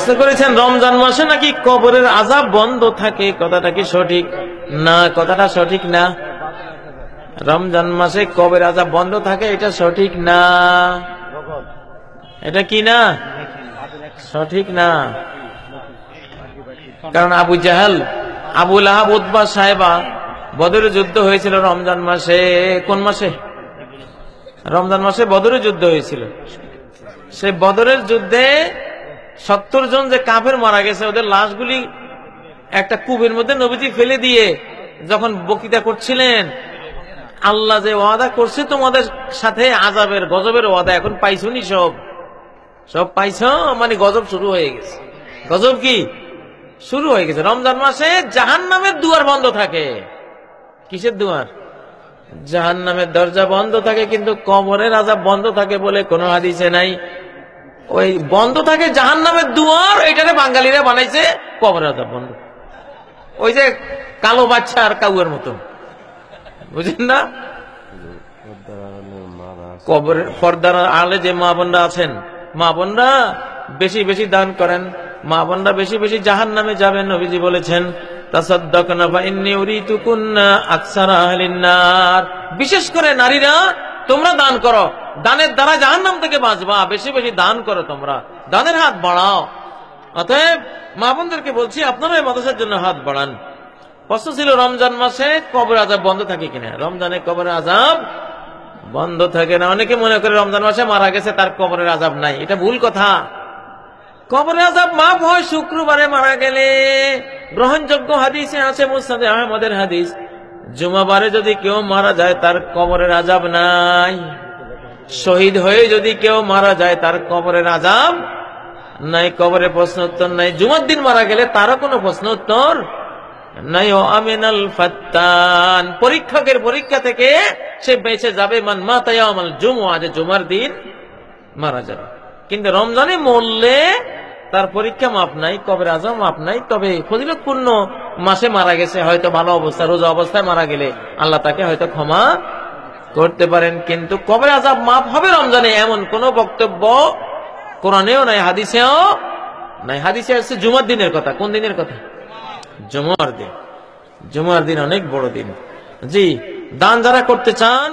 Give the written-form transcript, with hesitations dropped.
প্রশ্ন করেছেন রমজান মাসে নাকি কবরের আযাব বন্ধ থাকে, কথাটা কি সঠিক? না, কথাটা সঠিক না। রমজান মাসে কবরের আযাব বন্ধ থাকে এটা সঠিক না। এটা কি না? সঠিক না। কারণ আবু জাহাল, আবু লাহাব, উতবা, সাহেবা বদরের যুদ্ধ হয়েছিল রমজান মাসে। কোন মাসে? রমজান মাসে বদরের যুদ্ধ হয়েছিল। সে বদরের যুদ্ধে 70 জন যে কাফের মারা গেছে, ওদের লাশগুলি একটা কূপের মধ্যে নবীজি ফেলে দিয়ে যখন বক্তৃতা করছিলেন, আল্লাহ যে ওয়াদা করছে তোমাদের সাথে আযাবের গজবের ওয়াদা, এখন পাইছনি, সব পাইছ, মানে গজব শুরু হয়ে গেছে। গজব কি শুরু হয়ে গেছে? রমজান মাসে জাহান্নামের দুয়ার বন্ধ থাকে। কিসের দুয়ার? জাহান্নামের দরজা বন্ধ থাকে, কিন্তু কবরের আযাব বন্ধ থাকে বলে কোনো হাদিসে নাই। ওই বন্ধ থাকে জাহান্নামের দুয়ার, এটারে বাঙালিরা বানাইছে কবরের আযাব বন্ধ। ওই যে কালো বাচ্চা আর কাউয়ের মতো, বুঝেন না? কবরের পর্দার আড়ালে যে মা বোনরা আছেন, মা বোনরা বেশি বেশি দান করেন, মা বোনরা বেশি বেশি জাহান্নামে যাবেন। নবীজি বলেছেন তাসাদ্দাকনা ফা ইন্নী উরিতু কুন্না আকসারা আহলিন নার। বিশেষ করে নারীরা তোমরা দান করো, দানের দ্বারা জাহান্নাম থেকে বাঁচবা। বেশি বেশি দান করো, তোমরা দানের হাত বাড়াও। অতএব মা বোনদেরকে বলছি, আপনারা এই মাদ্রাসার জন্য হাত বাড়ান। প্রশ্ন ছিল রমজান মাসে কবরের আযাব বন্ধ থাকে কিনা। রমজানে কবরের আযাব বন্ধ থাকে না। অনেকে মনে করে রমজান মাসে মারা গেছে তার কবরের আযাব নাই। এটা ভুল কথা। কবরের আযাব মাফ হয় শুক্রবারে মারা গেলে। গ্রহণযোগ্য হাদিসে আছে, মুসনাদে আহমদের হাদিস, জুমাবারে যদি কেউ মারা যায় তার কবরের আযাব নাই। শহীদ হয়ে যদি কেউ মারা যায় তার কবরের আযাব নাই, কবরের প্রশ্ন উত্তর নাই। জুমার দিন মারা গেলে তারও কোনো প্রশ্ন উত্তর নাই। ও আমিনাল ফাত্তান, পরীক্ষকের পরীক্ষা থেকে সে বেঁচে যাবে। মান মাতা ইয়াউমাল জুমুআ, যে জুমার দিন মারা যাবে। কিন্তু রমজানে মরলে তার পরীক্ষা মাপ নাই, কবরের আযাব মাপ নাই। তবে ফজিলতপূর্ণ মাসে মারা গেছে, হয়তো ভালো অবস্থা, রোজা অবস্থায় মারা গেলে আল্লাহ তাকে হয়তো ক্ষমা করতে পারেন। কিন্তু কবরের আযাব মাপ হবে রমজানে, এমন কোন বক্তব্য কোরআনেও নাই, হাদিসেও নাই। হাদিসে আছে জুমার দিনের কথা। কোন দিনের কথা? জুমার দিন। জুমার দিন অনেক বড় দিন। জি, দান যারা করতে চান